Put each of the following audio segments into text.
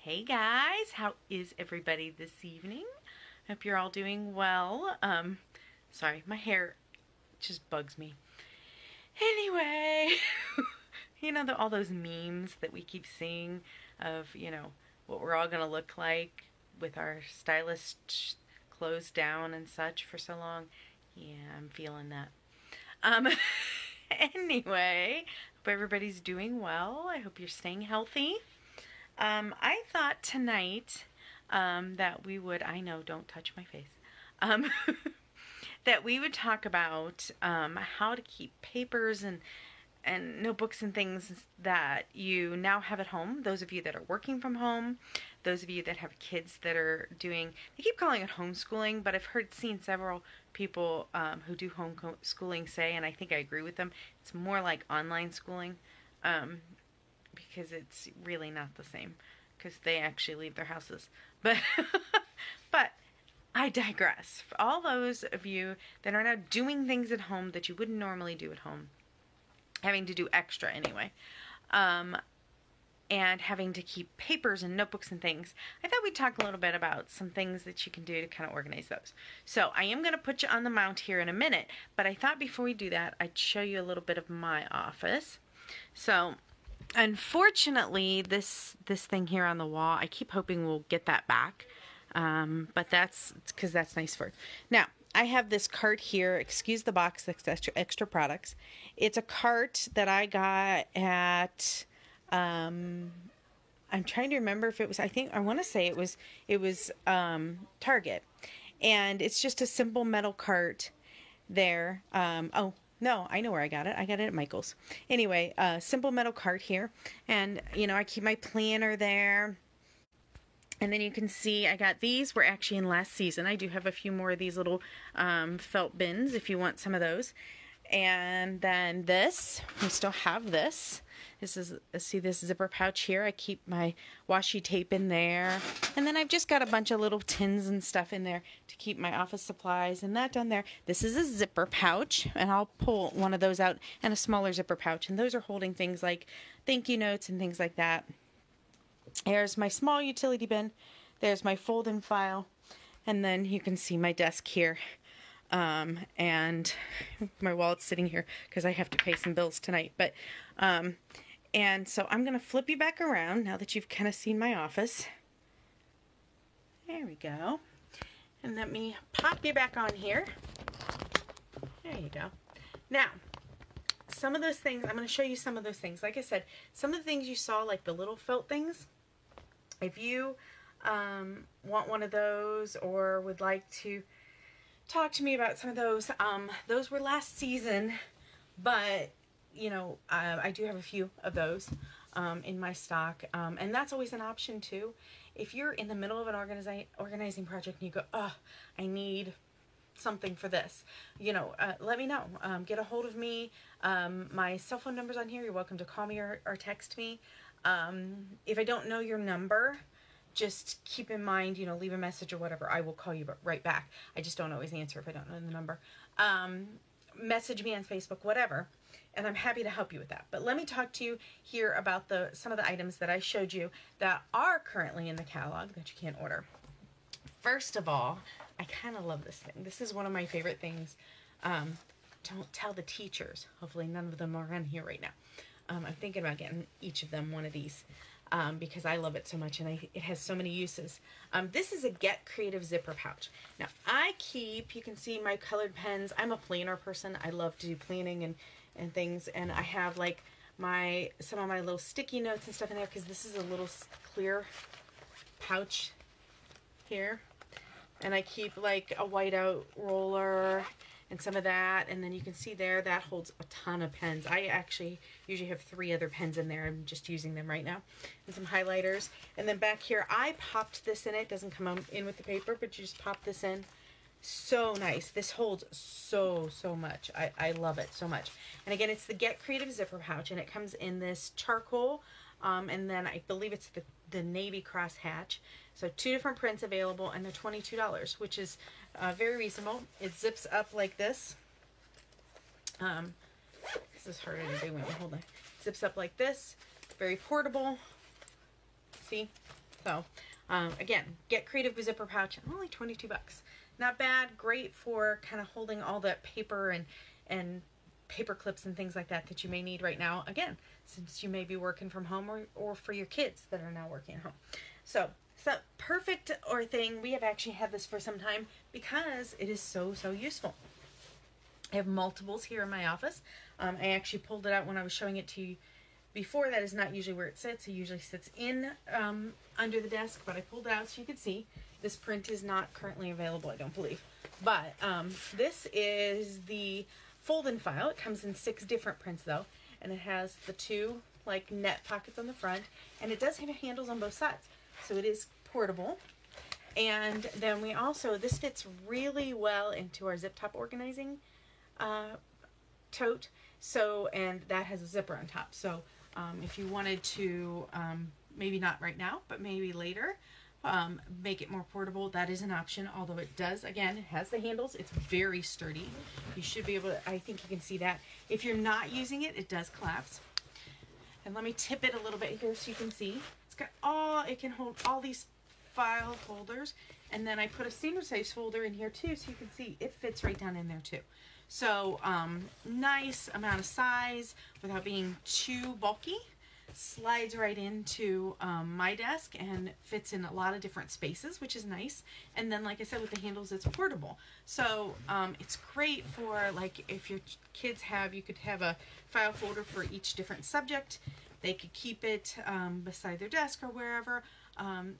Hey guys, how is everybody this evening? Hope you're all doing well. Sorry, my hair just bugs me. Anyway, all those memes that we keep seeing of, what we're all gonna look like with our stylist closed down and such for so long. Yeah, I'm feeling that. Um, anyway, hope everybody's doing well. I hope you're staying healthy. I thought tonight that we would, I know, don't touch my face, um, that we would talk about how to keep papers and notebooks and things that you now have at home. Those of you that are working from home, those of you that have kids that are doing, they keep calling it homeschooling, but I've seen several people who do homeschooling say, and I think I agree with them, it's more like online schooling. Because it's really not the same, because they actually leave their houses. But but I digress. For all those of you that are now doing things at home that you wouldn't normally do at home, having to do extra anyway, and having to keep papers and notebooks and things, I thought we'd talk a little bit about some things that you can do to kind of organize those. So I am going to put you on the mount here in a minute, but I thought before we do that, I'd show you a little bit of my office. So unfortunately, this thing here on the wall, I keep hoping we'll get that back, but that's because that's nice for it. Now, I have this cart here. Excuse the box, that's extra products. It's a cart that I got at, I'm trying to remember if it was, I want to say it was Target. And it's just a simple metal cart there. Oh, no, I know where I got it. I got it at Michael's. Anyway, simple metal cart here. And, I keep my planner there. And then you can see I got these. Were actually in last season. I do have a few more of these little felt bins if you want some of those. And then this, we still have this. See this zipper pouch here? I keep my washi tape in there. And then I've just got a bunch of little tins and stuff in there to keep my office supplies and that down there. This is a zipper pouch, and I'll pull one of those out, and a smaller zipper pouch. And those are holding things like thank you notes and things like that. There's my small utility bin. There's my fold-in file. And then you can see my desk here. And my wallet's sitting here because I have to pay some bills tonight. But, and so I'm going to flip you back around now that you've kind of seen my office. There we go. And let me pop you back on here. There you go. Now, some of those things, I'm going to show you some of those things. Like I said, some of the things you saw, like the little felt things, if you want one of those or would like to talk to me about some of those were last season, but I do have a few of those in my stock, and that's always an option too. If you're in the middle of an organizing project and you go, oh, I need something for this, let me know. Get a hold of me. My cell phone number's on here. You're welcome to call me or text me. If I don't know your number, just keep in mind, leave a message or whatever. I will call you right back. I just don't always answer if I don't know the number. Message me on Facebook, whatever, and I'm happy to help you with that. But let me talk to you here about some of the items that I showed you that are currently in the catalog that you can't order. First of all, I kind of love this thing. This is one of my favorite things. Don't tell the teachers. Hopefully none of them are on here right now. I'm thinking about getting each of them one of these. Because I love it so much, and it has so many uses. This is a Get Creative zipper pouch. Now, you can see my colored pens. I'm a planner person. I love to do planning and things, and I have like some of my little sticky notes and stuff in there, because this is a little clear pouch here. And I keep like a whiteout roller and some of that, and then you can see there that holds a ton of pens. I actually usually have 3 other pens in there. I'm just using them right now, and some highlighters. And then back here, I popped this in. It doesn't come in with the paper, but you just pop this in. So nice. This holds so much. I love it so much. And again, it's the Get Creative zipper pouch, and it comes in this charcoal, and then I believe it's the navy cross hatch. So 2 different prints available, and they're $22, which is very reasonable. It zips up like this. This is harder to do when you hold it. Zips up like this. Very portable. See? So again, get creative with zipper pouch, only 22 bucks. Not bad, great for kind of holding all that paper and paper clips and things like that you may need right now. Again, since you may be working from home or for your kids that are now working at home. So it's a perfect thing. We have actually had this for some time because it is so useful. I have multiples here in my office. I actually pulled it out when I was showing it to you before. That is not usually where it sits. It usually sits in under the desk, but I pulled it out so you could see. This print is not currently available, I don't believe. But this is the fold-in file. It comes in 6 different prints though, and it has the 2 like net pockets on the front, and it does have handles on both sides, so it is portable. And then we also, this fits really well into our zip top organizing tote. So, and that has a zipper on top. So if you wanted to, maybe not right now, but maybe later, make it more portable, that is an option. Although it does, again, it has the handles. It's very sturdy. You should be able to, I think you can see that. If you're not using it, it does collapse. And let me tip it a little bit here so you can see. It's got it can hold all these file folders. And then I put a standard size folder in here too, so you can see it fits right down in there too. So nice amount of size without being too bulky. Slides right into my desk and fits in a lot of different spaces, which is nice. And then, like I said, with the handles, it's portable. So it's great for, like, if your kids you could have a file folder for each different subject. They could keep it beside their desk or wherever.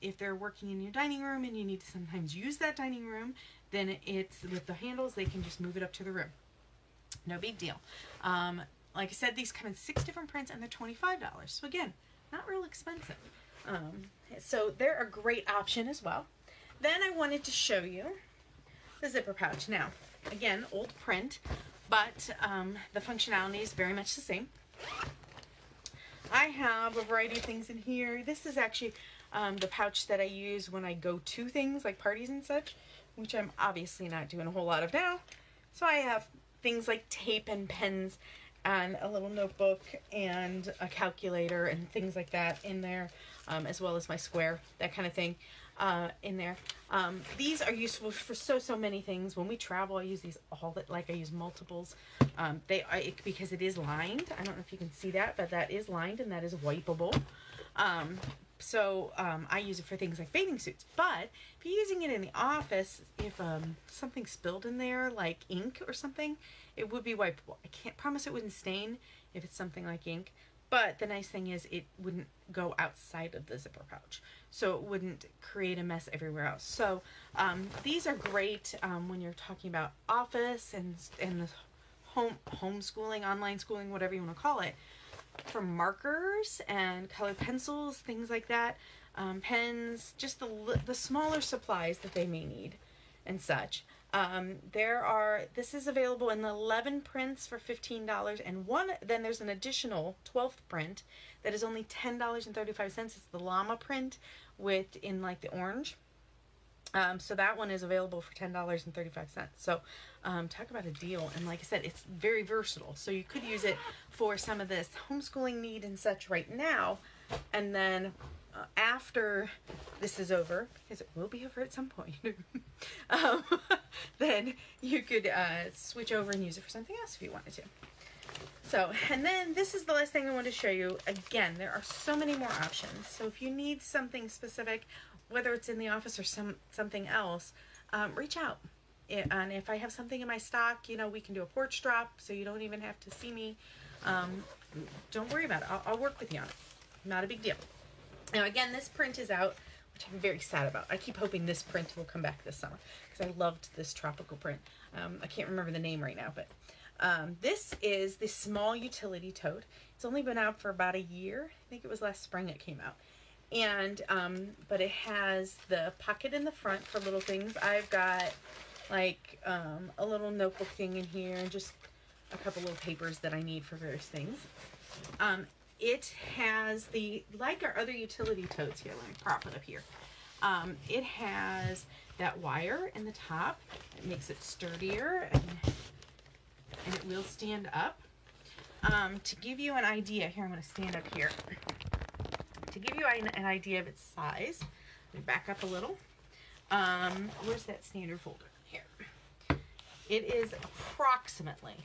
If they're working in your dining room and you need to sometimes use that dining room, then it's with the handles, they can just move it up to the room. No big deal. Like I said, these come in 6 different prints and they're $25. So again, not real expensive. So they're a great option as well. Then I wanted to show you the zipper pouch. Now, again, old print, but the functionality is very much the same. I have a variety of things in here. This is actually the pouch that I use when I go to things like parties and such, which I'm obviously not doing a whole lot of now. So I have things like tape and pens and a little notebook and a calculator and things like that in there, as well as my square, that kind of thing in there. These are useful for so many things. When we travel, I use these I use multiples. Because it is lined. I don't know if you can see that, but that is lined and that is wipeable. So I use it for things like bathing suits. But if you're using it in the office, if something spilled in there, like ink or something, it would be wipeable. I can't promise it wouldn't stain if it's something like ink, but the nice thing is it wouldn't go outside of the zipper pouch, so it wouldn't create a mess everywhere else. So these are great when you're talking about office and the homeschooling, online schooling, whatever you want to call it, for markers and colored pencils, things like that, pens, just the smaller supplies that they may need and such. This is available in the 11 prints for $15, and then there's an additional 12th print that is only $10.35. It's the llama print in like the orange. So that one is available for $10.35. So talk about a deal. And like I said, it's very versatile. So you could use it for some of this homeschooling need and such right now. And then after this is over, because it will be over at some point, then you could switch over and use it for something else if you wanted to. So, and then this is the last thing I want to show you. Again, there are so many more options. So if you need something specific, whether it's in the office or something else, reach out. And if I have something in my stock, we can do a porch drop, so you don't even have to see me. Don't worry about it. I'll work with you on it. Not a big deal. Now, again, this print is out, which I'm very sad about. I keep hoping this print will come back this summer because I loved this tropical print. I can't remember the name right now, but this is the small utility tote. It's only been out for about a year. I think it was last spring it came out. And but it has the pocket in the front for little things. I've got like a little notebook thing in here and just a couple little papers that I need for various things. It has like our other utility totes here. Let me prop it up here. It has that wire in the top. It makes it sturdier and it will stand up. To give you an idea, here I'm going to stand up here. to give you an idea of its size, let me back up a little. Where's that standard folder? Here. It is approximately.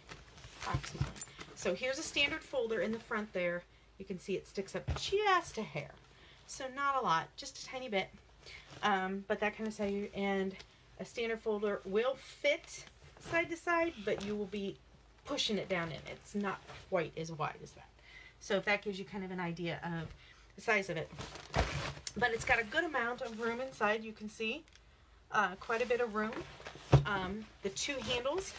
So here's a standard folder in the front there. You can see it sticks up just a hair. So not a lot, just a tiny bit. But that kind of size, and a standard folder will fit side to side, but you will be pushing it down in. It's not quite as wide as that. So if that gives you kind of an idea of the size of it. But it's got a good amount of room inside, you can see. Quite a bit of room. The two handles,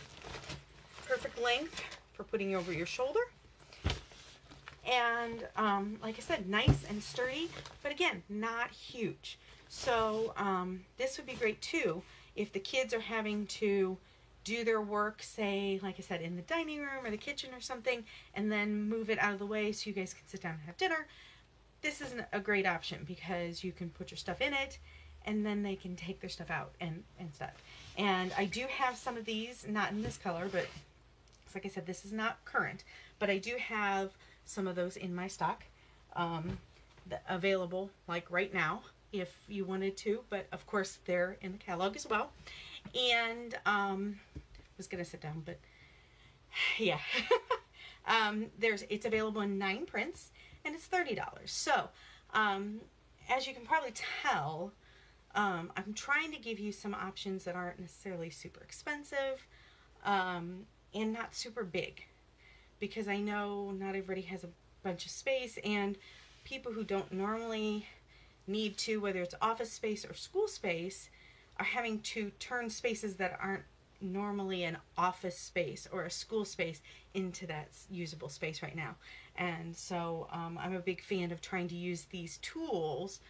perfect length for putting over your shoulder. And like I said, nice and sturdy, but again, not huge. So this would be great too if the kids are having to do their work, say, like I said, in the dining room or the kitchen or something, and then move it out of the way so you guys can sit down and have dinner. This is a great option because you can put your stuff in it, and then they can take their stuff out and stuff. And I do have some of these, not in this color, but like I said, this is not current, but I do have some of those in my stock available, like right now, if you wanted to, but of course they're in the catalog as well. And I was gonna sit down, but yeah. It's available in 9 prints, and it's $30. So as you can probably tell, I'm trying to give you some options that aren't necessarily super expensive and not super big, because I know not everybody has a bunch of space, and people who don't normally need to, whether it's office space or school space, are having to turn spaces that aren't normally an office space or a school space into that usable space right now. And so I'm a big fan of trying to use these tools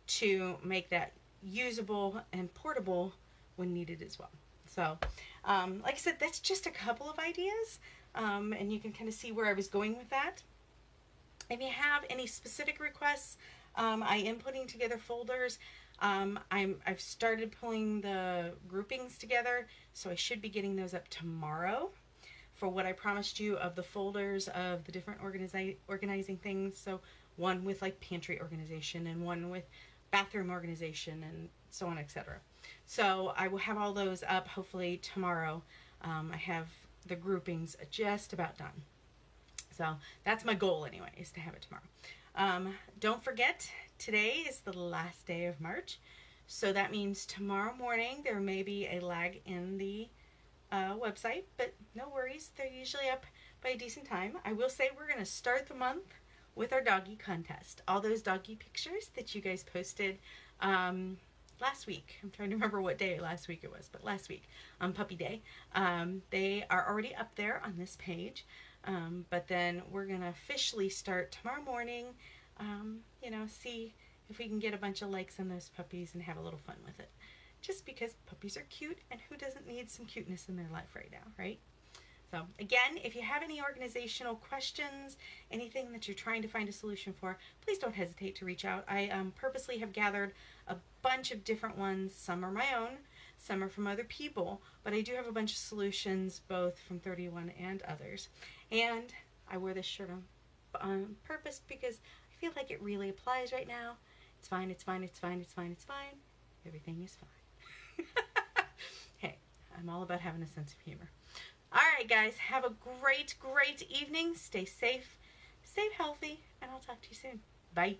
to make that usable and portable when needed as well. So like I said, that's just a couple of ideas, and you can kind of see where I was going with that. If you have any specific requests, I am putting together folders. I've started pulling the groupings together, so I should be getting those up tomorrow for what I promised you of the folders of the different organizing things. So one with like pantry organization, and one with bathroom organization, and so on, etc. So I will have all those up hopefully tomorrow. I have the groupings just about done. So that's my goal anyway, is to have it tomorrow. Don't forget, today is the last day of March. So that means tomorrow morning there may be a lag in the website, but no worries. They're usually up by a decent time. I will say we're going to start the month with our doggy contest. All those doggy pictures that you guys posted last week. I'm trying to remember what day last week it was, but last week on Puppy Day. They are already up there on this page. But then we're going to officially start tomorrow morning, you know, see if we can get a bunch of likes on those puppies and have a little fun with it. Just because puppies are cute, and who doesn't need some cuteness in their life right now, right? So again, if you have any organizational questions, anything that you're trying to find a solution for, please don't hesitate to reach out. I purposely have gathered a bunch of different ones. Some are my own, some are from other people, but I do have a bunch of solutions, both from 31 and others. And I wear this shirt on purpose because I feel like it really applies right now. It's fine, it's fine, it's fine, it's fine, it's fine. Everything is fine. Hey, I'm all about having a sense of humor. All right, guys, have a great, great evening. Stay safe, stay healthy, and I'll talk to you soon. Bye.